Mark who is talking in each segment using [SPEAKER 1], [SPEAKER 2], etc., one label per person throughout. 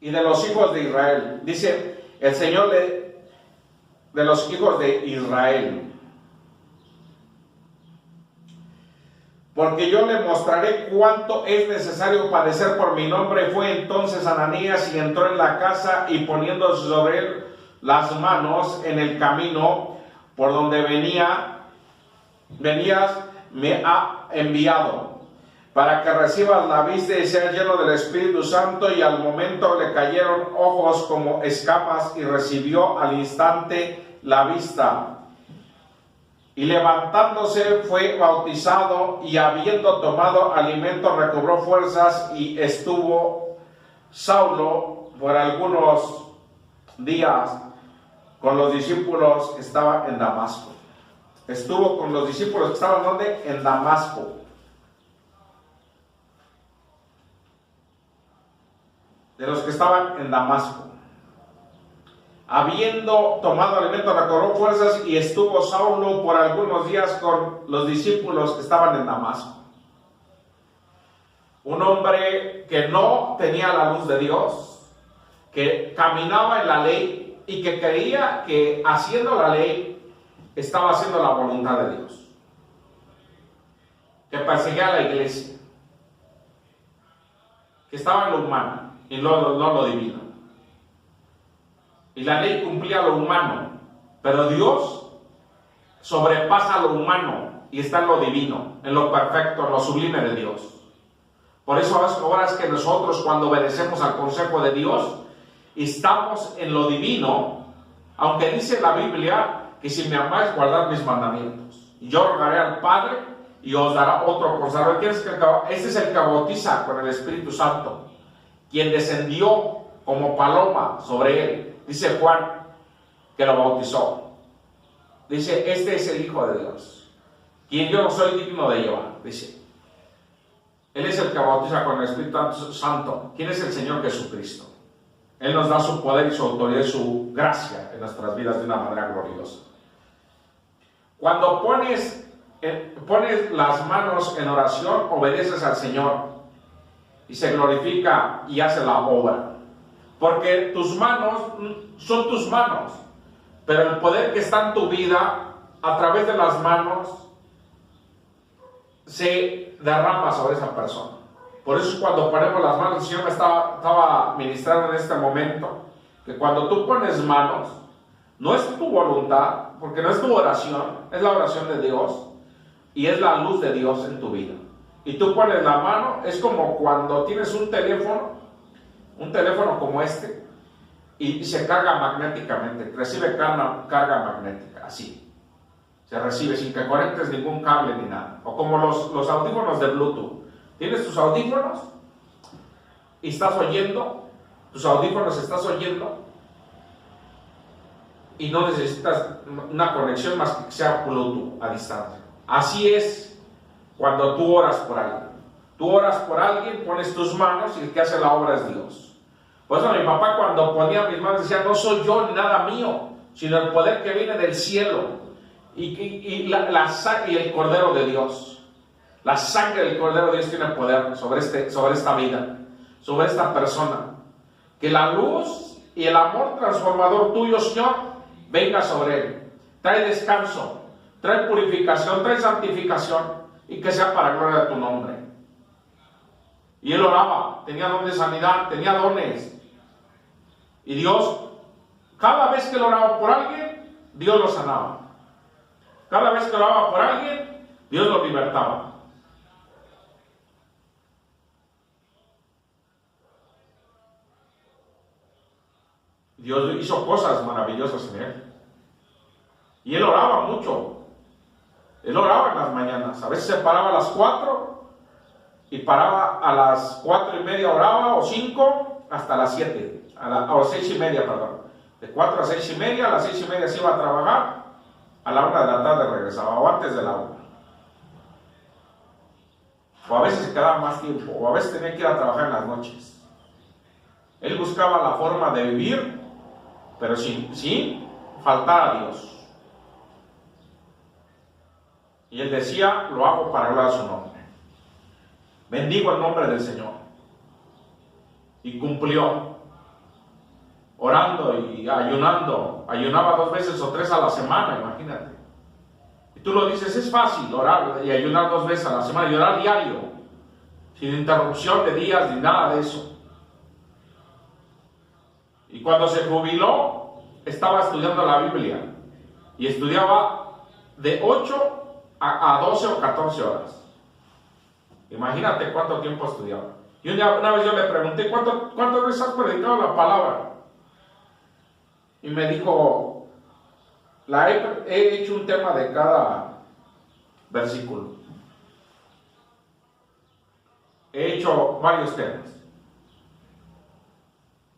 [SPEAKER 1] y de los hijos de Israel. Dice el Señor de los hijos de Israel. Porque yo le mostraré cuánto es necesario padecer por mi nombre. Fue entonces Ananías y entró en la casa, y poniendo sobre él las manos en el camino por donde venías, me ha enviado, para que recibas la vista y seas lleno del Espíritu Santo. Y al momento le cayeron ojos como escamas, y recibió al instante la vista. Y levantándose fue bautizado, y habiendo tomado alimento recobró fuerzas, y estuvo Saulo por algunos días con los discípulos que estaban en Damasco. Estuvo con los discípulos que estaban ¿dónde? En Damasco. De los que estaban en Damasco. Habiendo tomado alimento recobró fuerzas, y estuvo Saulo por algunos días con los discípulos que estaban en Damasco. Un hombre que no tenía la luz de Dios, que caminaba en la ley y que creía que haciendo la ley estaba haciendo la voluntad de Dios, que perseguía a la iglesia, que estaba en lo humano y no lo divino. Y la ley cumplía lo humano, pero Dios sobrepasa lo humano y está en lo divino, en lo perfecto, en lo sublime de Dios. Por eso ahora es que nosotros, cuando obedecemos al consejo de Dios, estamos en lo divino, aunque dice la Biblia que si me amáis, guardad mis mandamientos. Y yo rogaré al Padre y os dará otro Consolador. Este es el que bautiza con el Espíritu Santo, quien descendió como paloma sobre él. Dice Juan que lo bautizó. Dice, este es el Hijo de Dios, quien yo no soy digno de llevar. Dice, Él es el que bautiza con el Espíritu Santo. ¿Quién es el Señor Jesucristo? Él nos da su poder y su autoridad y su gracia en nuestras vidas de una manera gloriosa. Cuando pones las manos en oración, obedeces al Señor y se glorifica y hace la obra. Porque tus manos son tus manos, pero el poder que está en tu vida a través de las manos se derrama sobre esa persona. Por eso cuando ponemos las manos, el Señor me estaba ministrando en este momento, que cuando tú pones manos, no es tu voluntad, porque no es tu oración, es la oración de Dios y es la luz de Dios en tu vida. Y tú pones la mano, es como cuando tienes un teléfono como este, y se carga magnéticamente, recibe carga magnética, así. Se recibe sin que conectes ningún cable ni nada. O como los audífonos de Bluetooth. Tienes tus audífonos y estás oyendo, estás oyendo, y no necesitas una conexión más que sea Bluetooth a distancia. Así es cuando tú oras por alguien. Tú oras por alguien, pones tus manos y el que hace la obra es Dios. Por eso mi papá cuando ponía mis manos decía, no soy yo ni nada mío, sino el poder que viene del cielo y el Cordero de Dios. La sangre del Cordero de Dios tiene poder sobre esta vida, sobre esta persona. Que la luz y el amor transformador tuyo, Señor, venga sobre él. Trae descanso, trae purificación, trae santificación, y que sea para gloria de tu nombre. Y él oraba, tenía don de sanidad, tenía dones. Y Dios, cada vez que él oraba por alguien, Dios lo sanaba. Cada vez que oraba por alguien, Dios lo libertaba. Dios hizo cosas maravillosas en él. Y él oraba mucho. Él oraba en las mañanas. A veces se paraba a las 4 y paraba a las 4:30, oraba, o 5, hasta las 7. A las 6:30, perdón. De 4 a 6:30, a las 6:30 se iba a trabajar, a la 1 de la tarde regresaba, o antes de la 1. O a veces se quedaba más tiempo, o a veces tenía que ir a trabajar en las noches. Él buscaba la forma de vivir, pero sin faltar a Dios. Y él decía, lo hago para gloria de su nombre. Bendigo el nombre del Señor. Y cumplió. orando y ayunando. Ayunaba 2 veces o 3 a la semana, imagínate. Y tú lo dices, es fácil orar y ayunar 2 veces a la semana y orar diario, sin interrupción de días ni nada de eso. Y cuando se jubiló, estaba estudiando la Biblia y estudiaba de 8 a 12 o 14 horas. Imagínate cuánto tiempo estudiaba. Y una vez yo le pregunté, ¿cuántas veces has predicado la palabra? Y me dijo, he hecho un tema de cada versículo. He hecho varios temas.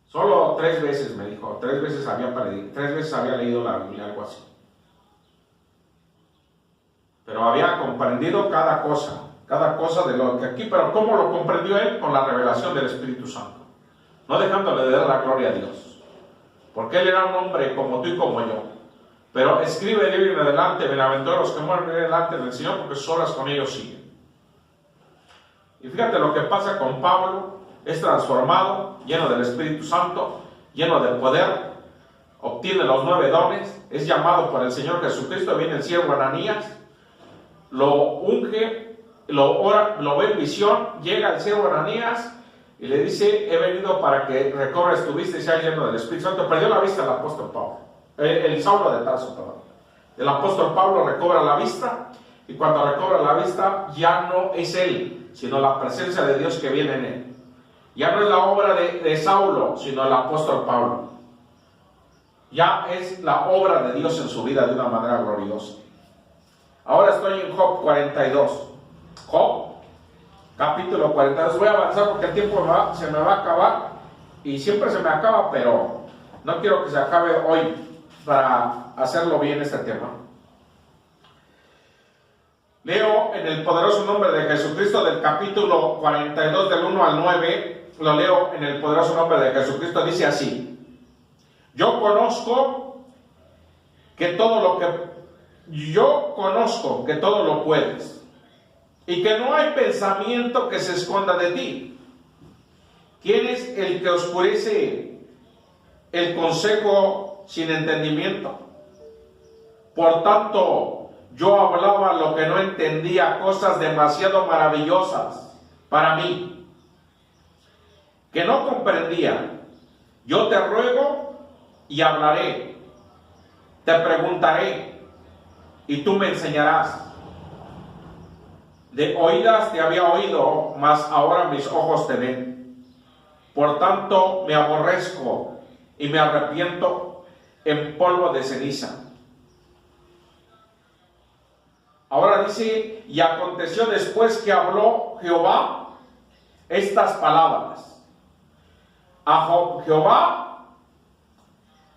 [SPEAKER 1] Solo 3 veces me dijo, 3 veces había leído la Biblia, algo así. Pero había comprendido cada cosa de lo que aquí, pero ¿cómo lo comprendió él? Con la revelación del Espíritu Santo. No dejándole de dar la gloria a Dios. Porque él era un hombre como tú y como yo. Pero escribe el libro en adelante, bienaventurados los que mueren delante del Señor, porque solas con ellos siguen. Y fíjate lo que pasa con Pablo. Es transformado, lleno del Espíritu Santo, lleno de poder, obtiene los 9 dones, es llamado por el Señor Jesucristo, viene el siervo Ananías, lo unge, lo ora, lo ve en visión, llega el siervo Ananías y le dice, he venido para que recobres tu vista y seas lleno del Espíritu Santo. Perdió la vista el apóstol Pablo, el Saulo de Tarso, perdón. El apóstol Pablo recobra la vista y cuando recobra la vista ya no es él, sino la presencia de Dios que viene en él. Ya no es la obra de Saulo, sino el apóstol Pablo. Ya es la obra de Dios en su vida de una manera gloriosa. Ahora estoy en Job 42. Job, capítulo 42. Voy a avanzar porque el tiempo se me va a acabar. Y siempre se me acaba, pero no quiero que se acabe hoy para hacerlo bien este tema. Leo en el poderoso nombre de Jesucristo del capítulo 42 del 1 al 9. Lo leo en el poderoso nombre de Jesucristo, dice así: yo conozco que todo lo puedes, y que no hay pensamiento que se esconda de ti. ¿Quién es el que oscurece el consejo sin entendimiento? Por tanto, yo hablaba lo que no entendía, cosas demasiado maravillosas para mí, que no comprendía. Yo te ruego y hablaré, te preguntaré y tú me enseñarás. De oídas te había oído, mas ahora mis ojos te ven. Por tanto me aborrezco y me arrepiento en polvo de ceniza. Ahora dice, y aconteció después que habló Jehová estas palabras. A Jehová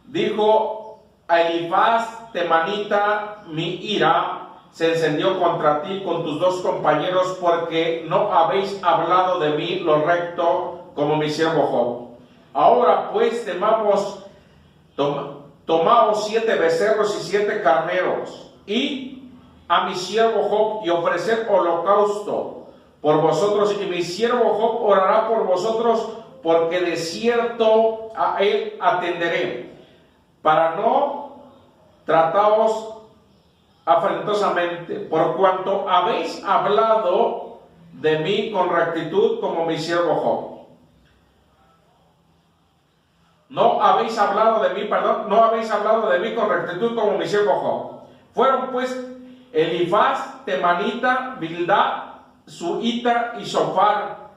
[SPEAKER 1] dijo a Elifaz temanita, mi ira se encendió contra ti con tus 2 compañeros, porque no habéis hablado de mí lo recto como mi siervo Job. Ahora pues tomaos 7 becerros y 7 carneros, y a mi siervo Job, y ofreced holocausto por vosotros, y mi siervo Job orará por vosotros, porque de cierto a él atenderé, para no trataros afrentosamente, por cuanto habéis hablado de mí con rectitud como mi siervo Job. No habéis hablado de mí con rectitud como mi siervo Job. Fueron pues Elifaz, temanita, Bildad, suita y Sofar,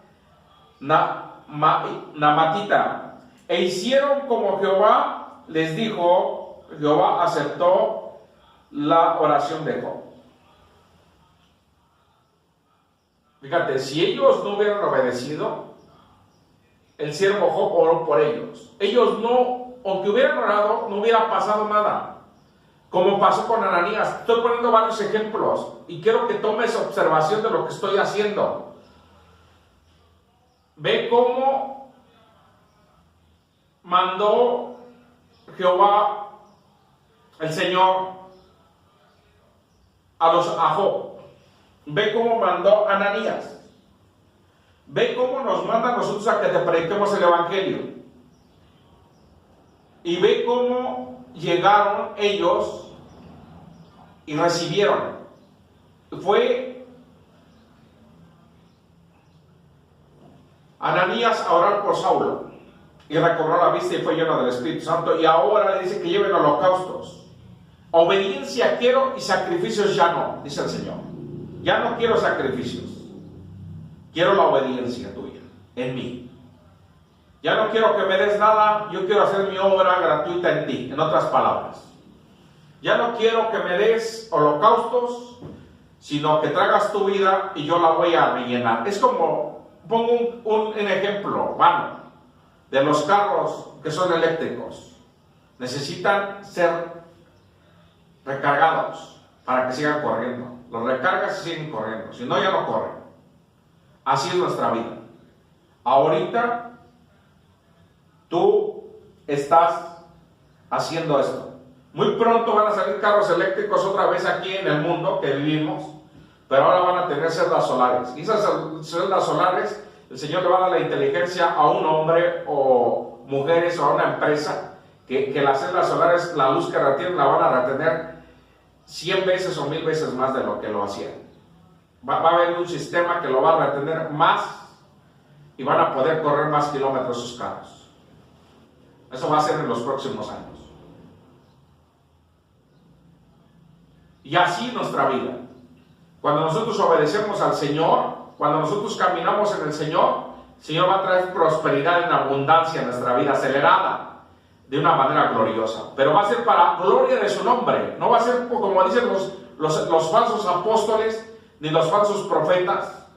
[SPEAKER 1] namatita, e hicieron como Jehová les dijo. Jehová aceptó la oración de Job. Fíjate, si ellos no hubieran obedecido, el siervo Job oró por ellos. Ellos no, aunque hubieran orado, no hubiera pasado nada. Como pasó con Ananías. Estoy poniendo varios ejemplos y quiero que tomes observación de lo que estoy haciendo. Ve cómo mandó Jehová, el Señor, a Job. Ve cómo mandó a Ananías. Ve cómo nos manda a nosotros a que te prediquemos el Evangelio. y ve cómo llegaron ellos y recibieron. Fue Ananías a orar por Saulo y recobró la vista y fue lleno del Espíritu Santo, y ahora le dice que lleven holocaustos. Obediencia quiero y sacrificios ya no, dice el Señor. Ya no quiero sacrificios, quiero la obediencia tuya en mí. Ya no quiero que me des nada, yo quiero hacer mi obra gratuita en ti, en otras palabras. Ya no quiero que me des holocaustos, sino que traigas tu vida y yo la voy a rellenar. Es como, pongo un ejemplo vano, de los carros que son eléctricos. Necesitan ser recargados para que sigan corriendo. Los recargas y siguen corriendo, si no ya no corren. Así es nuestra vida. Ahorita tú estás haciendo esto. Muy pronto van a salir carros eléctricos otra vez aquí en el mundo que vivimos, pero ahora van a tener celdas solares. Y esas celdas solares, el Señor le va a dar la inteligencia a un hombre o mujeres o a una empresa que las celdas solares, la luz que retienen, la van a retener 100 veces o 1000 veces más de lo que lo hacían. Va a haber un sistema que lo va a retener más y van a poder correr más kilómetros sus carros. Eso va a ser en los próximos años. Y así nuestra vida. Cuando nosotros obedecemos al Señor, cuando nosotros caminamos en el Señor va a traer prosperidad en abundancia en nuestra vida, acelerada, de una manera gloriosa. Pero va a ser para gloria de su nombre. No va a ser como dicen los falsos apóstoles, ni los falsos profetas,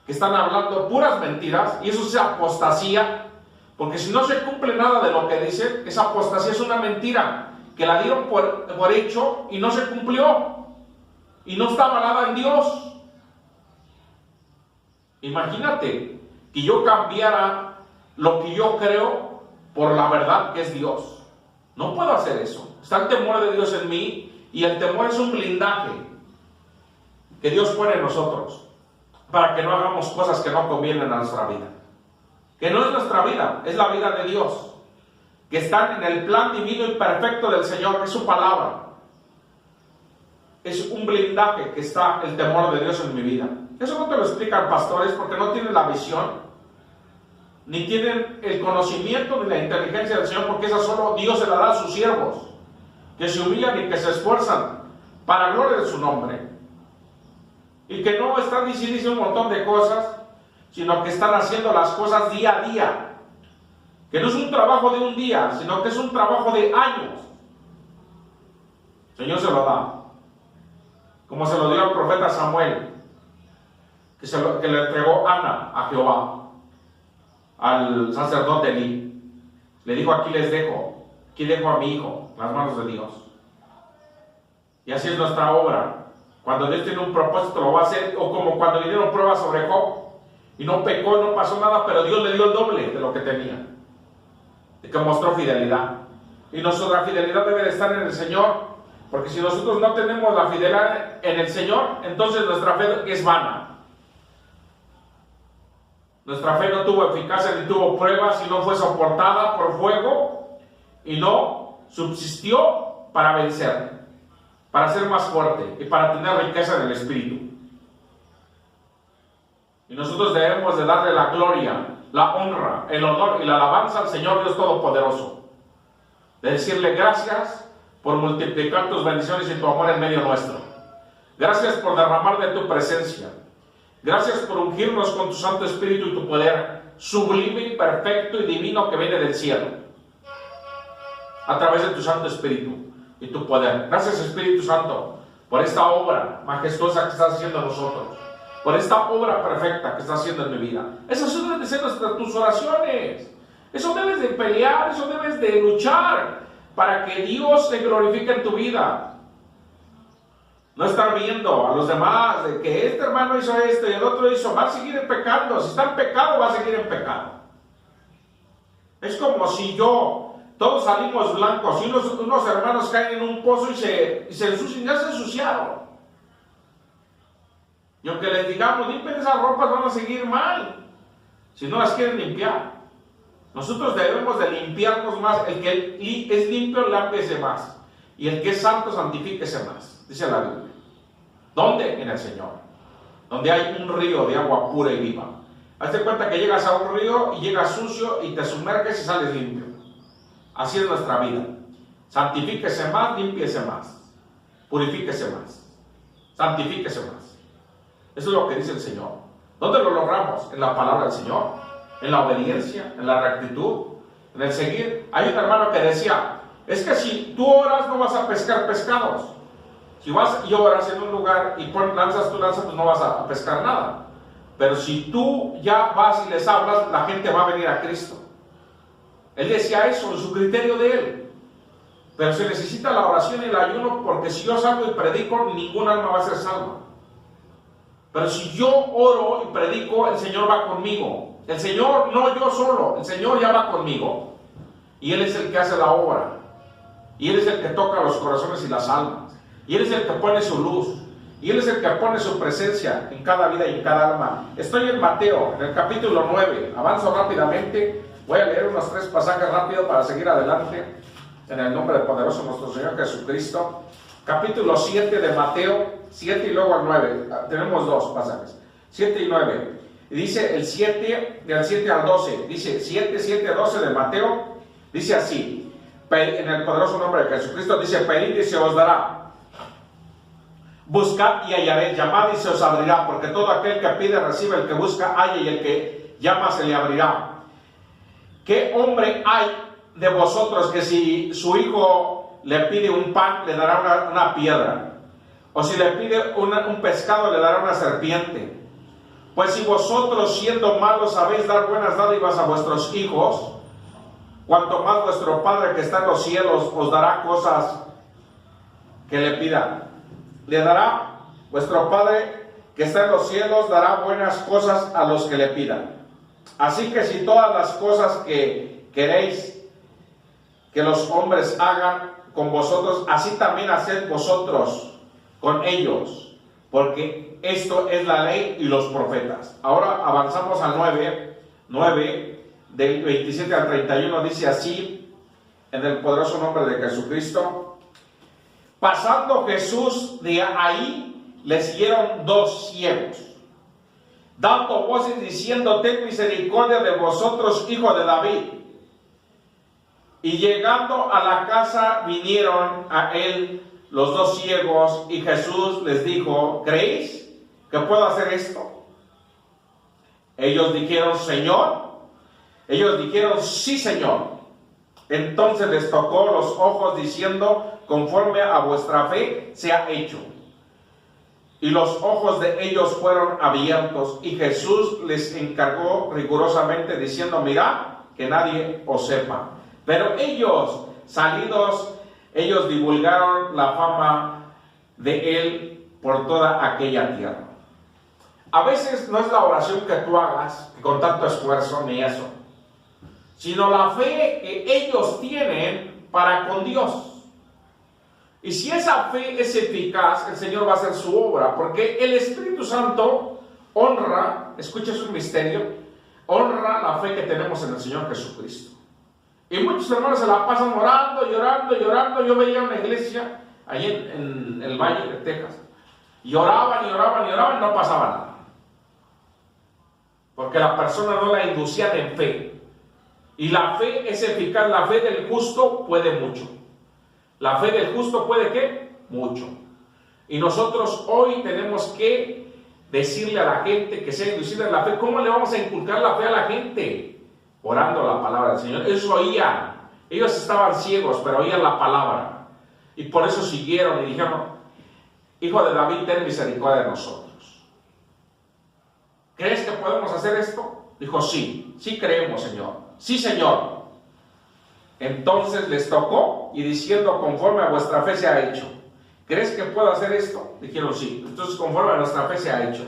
[SPEAKER 1] que están hablando puras mentiras, y eso es apostasía, porque si no se cumple nada de lo que dicen, esa apostasía es una mentira, que la dieron por hecho y no se cumplió, y no está avalada en Dios. Imagínate que yo cambiara lo que yo creo por la verdad que es Dios. No puedo hacer eso. Está el temor de Dios en mí, y el temor es un blindaje que Dios pone en nosotros para que no hagamos cosas que no convienen a nuestra vida, que no es nuestra vida, es la vida de Dios, que están en el plan divino y perfecto del Señor, es su palabra. Es un blindaje que está el temor de Dios en mi vida. Eso no te lo explican pastores, porque no tienen la visión, ni tienen el conocimiento ni la inteligencia del Señor, porque esa solo Dios se la da a sus siervos, que se humillan y que se esfuerzan para gloria de su nombre, y que no están diciendo un montón de cosas, sino que están haciendo las cosas día a día, que no es un trabajo de un día, sino que es un trabajo de años. El Señor se lo da, como se lo dio al profeta Samuel, que le entregó Ana a Jehová, al sacerdote Elí. Le dijo: aquí dejo a mi hijo, en las manos de Dios. Y así es nuestra obra. Cuando Dios tiene un propósito, lo va a hacer. O como cuando le dieron pruebas sobre Job, y no pecó, no pasó nada, pero Dios le dio el doble de lo que tenía, de que mostró fidelidad. Y nuestra fidelidad debe de estar en el Señor, porque si nosotros no tenemos la fidelidad en el Señor, entonces nuestra fe es vana. Nuestra fe no tuvo eficacia ni tuvo pruebas, y no fue soportada por fuego, y no subsistió para vencer, para ser más fuerte y para tener riqueza en el Espíritu. Y nosotros debemos de darle la gloria, la honra, el honor y la alabanza al Señor Dios Todopoderoso. De decirle gracias por multiplicar tus bendiciones y tu amor en medio nuestro. Gracias por derramar de tu presencia. Gracias por ungirnos con tu Santo Espíritu y tu poder sublime, perfecto y divino que viene del cielo, a través de tu Santo Espíritu y tu poder. Gracias, Espíritu Santo, por esta obra majestuosa que estás haciendo en nosotros, por esta obra perfecta que estás haciendo en mi vida. Esas deben de ser tus oraciones. Eso debes de pelear, eso debes de luchar para que Dios se glorifique en tu vida. No estar viendo a los demás de que este hermano hizo esto y el otro hizo, va a seguir en pecado. Si está en pecado, va a seguir en pecado. Es como si todos salimos blancos, y unos hermanos caen en un pozo y se ensucian, ya se ensuciaron. Y aunque les digamos, limpien esas ropas, van a seguir mal, si no las quieren limpiar. Nosotros debemos de limpiarnos más. El que es limpio, lámpese más. Y el que es santo, santifíquese más. Dice la Biblia. ¿Dónde? En el Señor. Donde hay un río de agua pura y viva. Hazte cuenta que llegas a un río y llegas sucio y te sumerges y sales limpio. Así es nuestra vida. Santifíquese más, límpiese más. Purifíquese más. Santifíquese más. Eso es lo que dice el Señor. ¿Dónde lo logramos? En la palabra del Señor, en la obediencia, en la rectitud, en el seguir. Hay un hermano que decía, es que si tú oras no vas a pescar pescados. Si vas y oras en un lugar y lanzas tu lanza, pues no vas a pescar nada. Pero si tú ya vas y les hablas, la gente va a venir a Cristo. Él decía eso, en su criterio de él. Pero se necesita la oración y el ayuno, porque si yo salgo y predico, ningún alma va a ser salva. Pero si yo oro y predico, el Señor va conmigo. El Señor, no yo solo, el Señor ya va conmigo. Y Él es el que hace la obra. Y Él es el que toca los corazones y las almas. Y Él es el que pone su luz. Y Él es el que pone su presencia en cada vida y en cada alma. Estoy en Mateo, en el capítulo 9. Avanzo rápidamente. Voy a leer unos 3 pasajes rápido para seguir adelante. En el nombre del poderoso nuestro Señor Jesucristo. Capítulo 7 de Mateo, 7 y luego el 9. Tenemos 2 pasajes. 7 y 9. Y dice el 7, del 7 al 12. Dice 7, 7, 12 de Mateo. Dice así. En el poderoso nombre de Jesucristo. Dice, pedid y se os dará. Buscad y hallaréis, llamad y se os abrirá, porque todo aquel que pide recibe, el que busca halla, y el que llama se le abrirá. ¿Qué hombre hay de vosotros que si su hijo le pide un pan, le dará una piedra? O si le pide un pescado, le dará una serpiente. Pues si vosotros, siendo malos, sabéis dar buenas dádivas a vuestros hijos, cuanto más vuestro Padre que está en los cielos os dará cosas que le pidan. Le dará, vuestro Padre que está en los cielos dará buenas cosas a los que le pidan. Así que si todas las cosas que queréis que los hombres hagan con vosotros, así también haced vosotros con ellos, porque esto es la ley y los profetas. Ahora avanzamos al 9, del 27 al 31, dice así, en el poderoso nombre de Jesucristo. Pasando Jesús de ahí, le siguieron 2 ciegos, dando voces diciendo, ten misericordia de vosotros, hijo de David. Y llegando a la casa, vinieron a él los 2 ciegos, y Jesús les dijo, ¿creéis que puedo hacer esto? Ellos dijeron, Señor. Ellos dijeron, sí, Señor. Entonces les tocó los ojos diciendo, conforme a vuestra fe sea hecho. Y los ojos de ellos fueron abiertos, y Jesús les encargó rigurosamente diciendo, mirad que nadie os sepa. Pero ellos, salidos, ellos divulgaron la fama de él por toda aquella tierra. A veces no es la oración que tú hagas con tanto esfuerzo ni eso, sino la fe que ellos tienen para con Dios. Y si esa fe es eficaz, el Señor va a hacer su obra, porque el Espíritu Santo honra, escucha su misterio, honra la fe que tenemos en el Señor Jesucristo. Y muchos hermanos se la pasan orando, llorando, llorando. Yo veía una iglesia ahí en el Valle de Texas, y oraban, y oraban, y oraban, y no pasaba nada. Porque la persona no la inducían en fe. Y la fe es eficaz, la fe del justo puede mucho. La fe del justo puede ¿qué? Mucho. Y nosotros hoy tenemos que decirle a la gente que sea inducida en la fe. ¿Cómo le vamos a inculcar la fe a la gente? Orando la palabra del Señor. Ellos oían, ellos estaban ciegos, pero oían la palabra. Y por eso siguieron y dijeron, Hijo de David, ten misericordia de nosotros. ¿Crees que podemos hacer esto? Dijo, sí, sí creemos, Señor. Sí, Señor. Entonces les tocó y diciendo, conforme a vuestra fe se ha hecho. ¿Crees que puedo hacer esto? Dijeron, sí. Entonces, conforme a nuestra fe se ha hecho.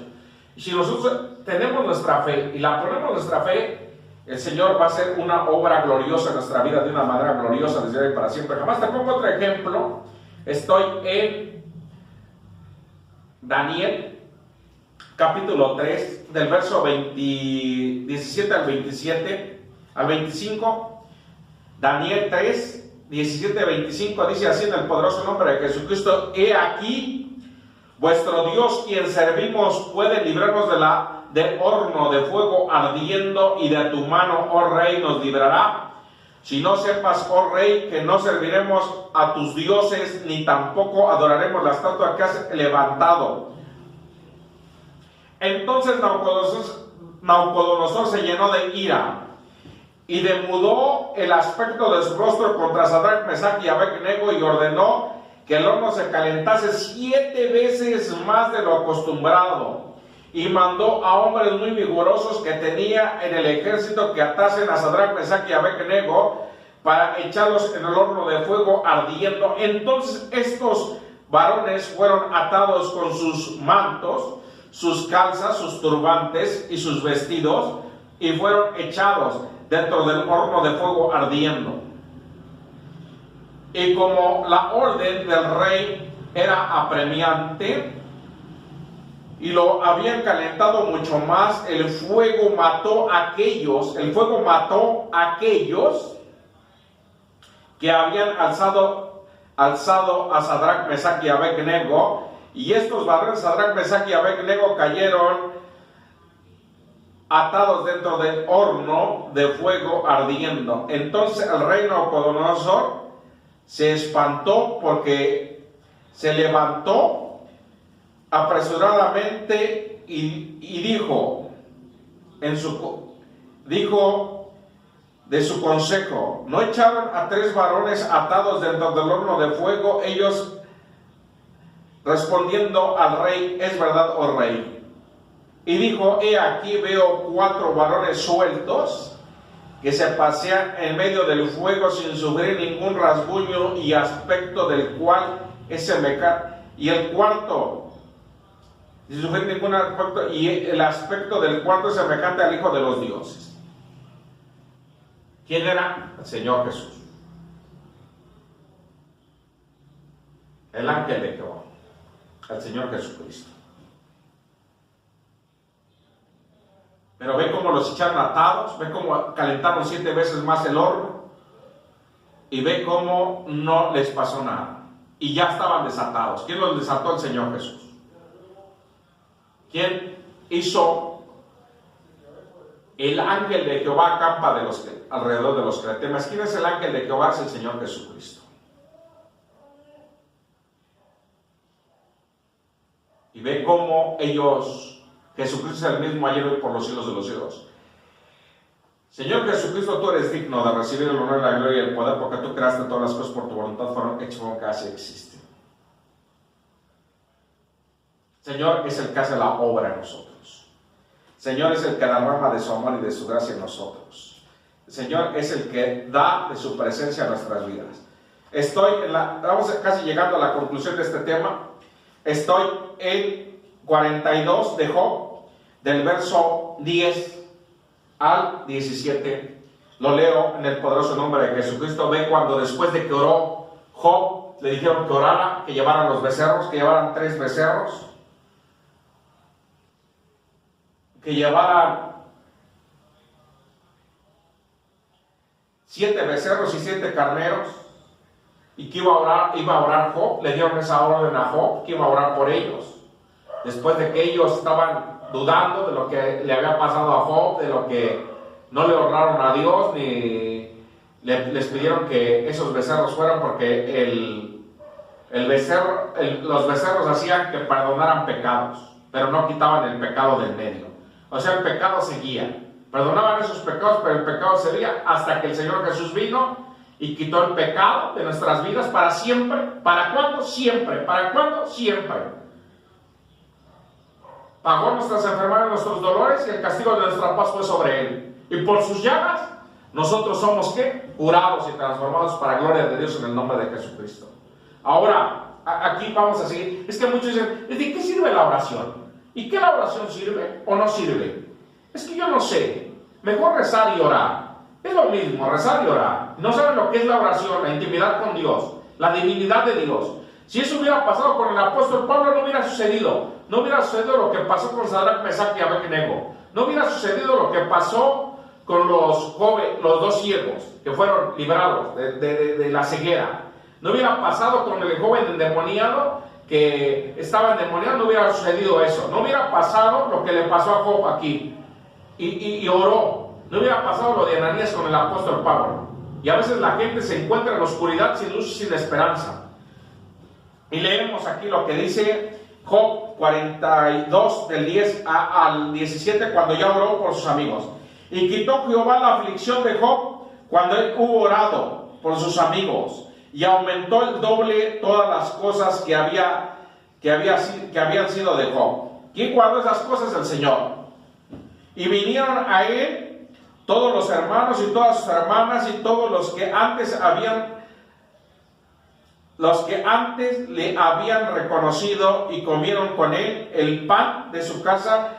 [SPEAKER 1] Y si nosotros tenemos nuestra fe y la ponemos nuestra fe, el Señor va a hacer una obra gloriosa en nuestra vida de una manera gloriosa desde hoy para siempre. Jamás te pongo otro ejemplo. Estoy en Daniel, capítulo 3, del verso 17 al 27. al 25, Daniel 3, 17-25, dice así en el poderoso nombre de Jesucristo: he aquí, vuestro Dios, quien servimos, puede librarnos del horno de fuego ardiendo, y de tu mano, oh rey, nos librará. Si no sepas, oh rey, que no serviremos a tus dioses, ni tampoco adoraremos la estatua que has levantado. Entonces Nabucodonosor se llenó de ira y demudó el aspecto de su rostro contra Sadrach, Mesach y Abed-Nego, y ordenó que el horno se calentase 7 veces más de lo acostumbrado, y mandó a hombres muy vigorosos que tenía en el ejército que atasen a Sadrach, Mesach y Abed-Nego para echarlos en el horno de fuego ardiendo. Entonces estos varones fueron atados con sus mantos, sus calzas, sus turbantes y sus vestidos, y fueron echados dentro del horno de fuego ardiendo. Y como la orden del rey era apremiante y lo habían calentado mucho más, el fuego mató a aquellos que habían alzado a Sadrach, Mesach y Abed-Nego, y estos varones, Sadrach, Mesach y Abed-Nego, cayeron atados dentro del horno de fuego ardiendo. Entonces el rey Nabucodonosor se espantó, porque se levantó apresuradamente y dijo de su consejo: ¿no echaron a 3 varones atados dentro del horno de fuego? Ellos respondiendo al rey: es verdad, oh rey. Y dijo: he aquí, veo 4 varones sueltos que se pasean en medio del fuego sin sufrir ningún rasguño, y aspecto del cual es semejante, y el cuarto sin sufrir ningún aspecto, y el aspecto del cuarto es semejante al Hijo de los dioses. ¿Quién era? El Señor Jesús, el ángel de Jehová, el Señor Jesucristo. Pero ve cómo los echaron atados, ve cómo calentaron 7 veces más el horno, y ve cómo no les pasó nada, y ya estaban desatados. ¿Quién los desató? El Señor Jesús. ¿Quién hizo? El ángel de Jehová acampa alrededor de los que le temen. ¿Quién es el ángel de Jehová? Es el Señor Jesucristo. Y ve cómo Jesucristo es el mismo ayer, hoy, por los siglos de los siglos. Señor Jesucristo, tú eres digno de recibir el honor, la gloria y el poder, porque tú creaste todas las cosas por tu voluntad, fueron hechas como que así existen. Señor es el que hace la obra en nosotros. Señor es el que derrama de su amor y de su gracia en nosotros. Señor es el que da de su presencia a nuestras vidas. Vamos casi llegando a la conclusión de este tema. Estoy en 42 de Job, del verso 10 al 17. Lo leo en el poderoso nombre de Jesucristo. Ve cuando después de que oró Job, le dijeron que orara, que llevaran los becerros, que llevaran 3 becerros, que llevaran 7 becerros y 7 carneros, y que iba a orar Job. Le dieron esa orden a Job, que iba a orar por ellos, después de que ellos estaban dudando de lo que le había pasado a Job, de lo que no le honraron a Dios, ni les pidieron que esos becerros fueran, porque los becerros hacían que perdonaran pecados, pero no quitaban el pecado del medio. O sea, el pecado seguía. Perdonaban esos pecados, pero el pecado seguía hasta que el Señor Jesús vino y quitó el pecado de nuestras vidas para siempre. ¿Para cuándo? Siempre. ¿Para cuándo? Siempre. Pagó nuestras enfermedades, nuestros dolores, y el castigo de nuestra paz fue sobre Él. Y por sus llagas, nosotros somos, ¿qué? Curados y transformados para gloria de Dios en el nombre de Jesucristo. Ahora, aquí vamos a seguir. Es que muchos dicen: ¿de qué sirve la oración? ¿Y qué la oración sirve o no sirve? Es que yo no sé. Mejor rezar y orar. Es lo mismo, rezar y orar. No saben lo que es la oración, la intimidad con Dios, la divinidad de Dios. Si eso hubiera pasado con el apóstol Pablo, no hubiera sucedido. No hubiera sucedido lo que pasó con Sadrach, Mesach y Abed-Nego. No hubiera sucedido lo que pasó con los dos siervos que fueron librados de la ceguera, no hubiera pasado con el joven endemoniado que estaba endemoniado, no hubiera sucedido eso, no hubiera pasado lo que le pasó a Job aquí, y oró, no hubiera pasado lo de Ananías con el apóstol Pablo. Y a veces la gente se encuentra en la oscuridad, sin luz, sin esperanza. Y leemos aquí lo que dice Job 42, del 10 al 17, cuando ya oró por sus amigos. Y quitó Jehová la aflicción de Job cuando él hubo orado por sus amigos, y aumentó el doble todas las cosas que habían sido de Job. ¿Quién guardó esas cosas? El Señor. Y vinieron a él todos los hermanos y todas sus hermanas y todos los que antes le habían reconocido, y comieron con él el pan de su casa,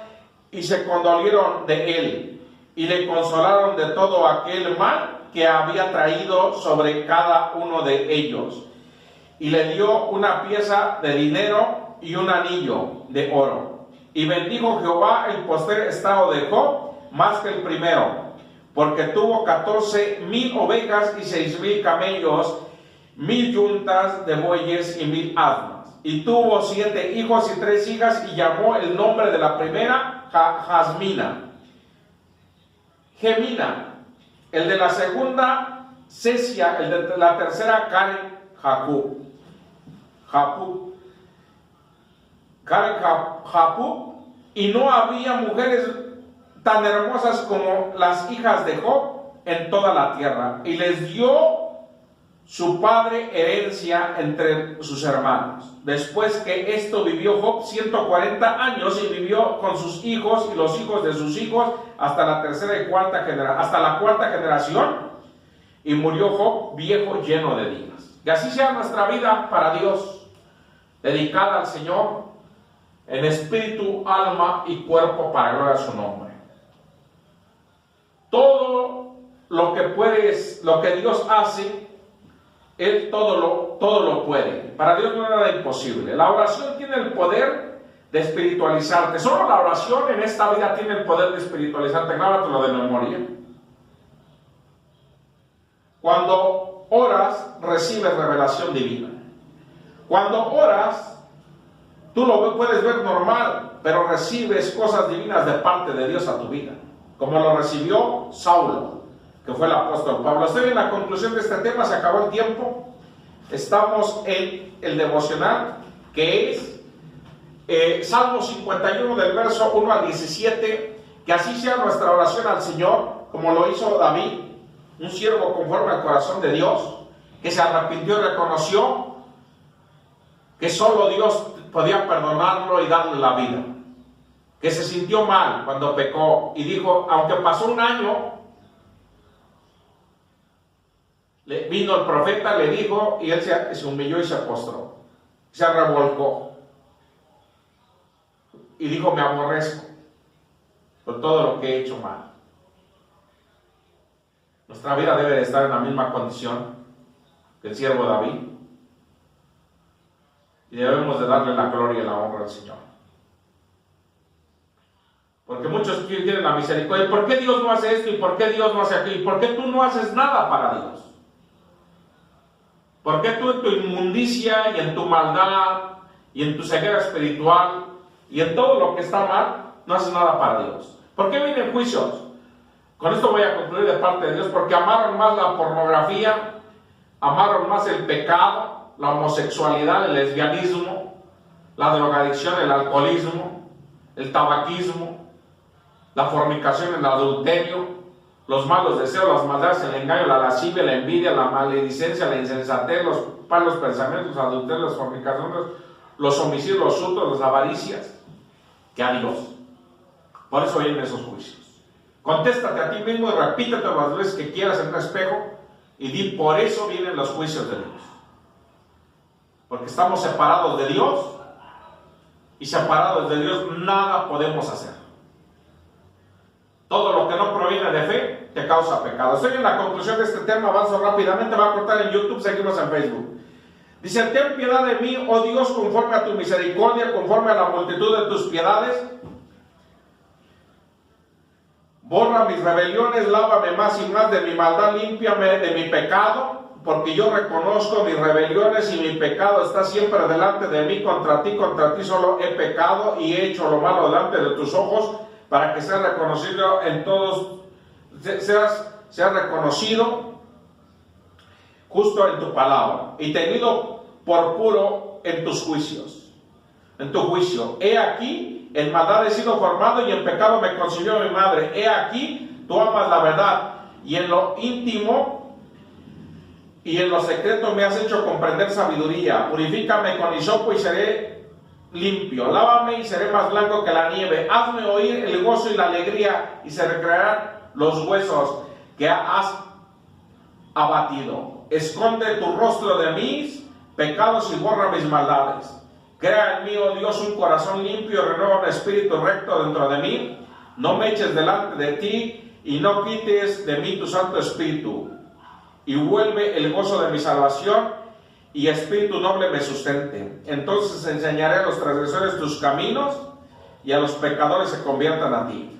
[SPEAKER 1] y se condolieron de él, y le consolaron de todo aquel mal que había traído sobre cada uno de ellos, y le dio una pieza de dinero y un anillo de oro. Y bendijo Jehová el postrer estado de Job más que el primero, porque tuvo 14,000 ovejas y 6,000 camellos, 1,000 yuntas de bueyes y 1,000 asnas. Y tuvo 7 hijos y 3 hijas, y llamó el nombre de la primera Gemina, el de la segunda Cesia, el de la tercera Karen Japub, y no había mujeres tan hermosas como las hijas de Job en toda la tierra, y les dio su padre herencia entre sus hermanos. Después que esto vivió Job 140 años, y vivió con sus hijos y los hijos de sus hijos hasta la cuarta generación, y murió Job viejo, lleno de días. Que así sea nuestra vida para Dios, dedicada al Señor en espíritu, alma y cuerpo, para gloria a su nombre. Todo lo que Dios hace, Él todo lo puede. Para Dios no hay nada imposible. La oración tiene el poder de espiritualizarte. Solo la oración en esta vida tiene el poder de espiritualizarte. Grábatelo de memoria. Cuando oras, recibes revelación divina. Cuando oras, tú lo puedes ver normal, pero recibes cosas divinas de parte de Dios a tu vida, como lo recibió Saulo, que fue el apóstol Pablo. Estoy en la conclusión de este tema, se acabó el tiempo. Estamos en el devocional, que es Salmo 51, del verso 1 al 17. Que así sea nuestra oración al Señor, como lo hizo David, un siervo conforme al corazón de Dios, que se arrepintió y reconoció que solo Dios podía perdonarlo y darle la vida, que se sintió mal cuando pecó y dijo, aunque pasó un año, vino el profeta, le dijo, y él se humilló y se postró, se revolcó y dijo, me aborrezco por todo lo que he hecho mal. Nuestra vida debe de estar en la misma condición que el siervo David, y debemos de darle la gloria y la honra al Señor. Porque muchos quieren la misericordia. ¿Por qué Dios no hace esto? ¿Y por qué Dios no hace aquello? ¿Y por qué tú no haces nada para Dios? ¿Por qué tú en tu inmundicia y en tu maldad y en tu ceguera espiritual y en todo lo que está mal no haces nada para Dios? ¿Por qué vienen juicios? Con esto voy a concluir de parte de Dios. Porque amaron más la pornografía, amaron más el pecado, la homosexualidad, el lesbianismo, la drogadicción, el alcoholismo, el tabaquismo, la fornicación, el adulterio, los malos deseos, las maldades, el engaño, la lascivia, la envidia, la maledicencia, la insensatez, los malos pensamientos, los adulterios, las fornicaciones, los homicidios, los hurtos, las avaricias, que a Dios. Por eso vienen esos juicios. Contéstate a ti mismo y repítete las veces que quieras en un espejo y di, por eso vienen los juicios de Dios. Porque estamos separados de Dios, y separados de Dios nada podemos hacer. Todo lo que no proviene de fe te causa pecado. Estoy en la conclusión de este tema, avanzo rápidamente, va a cortar en YouTube, seguimos en Facebook. Dice, ten piedad de mí, oh Dios, conforme a tu misericordia, conforme a la multitud de tus piedades. Borra mis rebeliones, lávame más y más de mi maldad, límpiame de mi pecado, porque yo reconozco mis rebeliones y mi pecado está siempre delante de mí. Contra ti solo he pecado y he hecho lo malo delante de tus ojos, para que seas reconocido en todos, seas reconocido justo en tu palabra y tenido por puro en tus juicios, en tu juicio. He aquí, en maldad he sido formado y en pecado me concibió mi madre. He aquí, tú amas la verdad y en lo íntimo y en lo secreto me has hecho comprender sabiduría. Purifícame con hisopo y seré limpio. Lávame y seré más blanco que la nieve. Hazme oír el gozo y la alegría y se recrearán los huesos que has abatido. Esconde tu rostro de mis pecados y borra mis maldades. Crea en mí, oh Dios, un corazón limpio, renueva un espíritu recto dentro de mí. No me eches delante de ti y no quites de mí tu Santo Espíritu. Y vuelve el gozo de mi salvación y espíritu noble me sustente. Entonces enseñaré a los transgresores tus caminos y a los pecadores se conviertan a ti.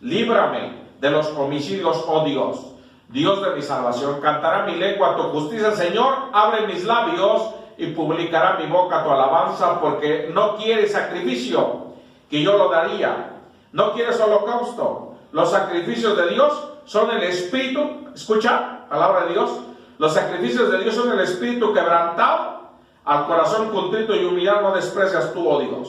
[SPEAKER 1] Líbrame de los homicidios, oh Dios, Dios de mi salvación. Cantará mi lengua tu justicia, Señor, abre mis labios y publicará mi boca tu alabanza, porque no quieres sacrificio, que yo lo daría. No quieres holocausto. Los sacrificios de Dios son el espíritu, escucha, palabra de Dios, los sacrificios de Dios son el espíritu quebrantado, al corazón contrito y humillado no desprecias tú, oh Dios.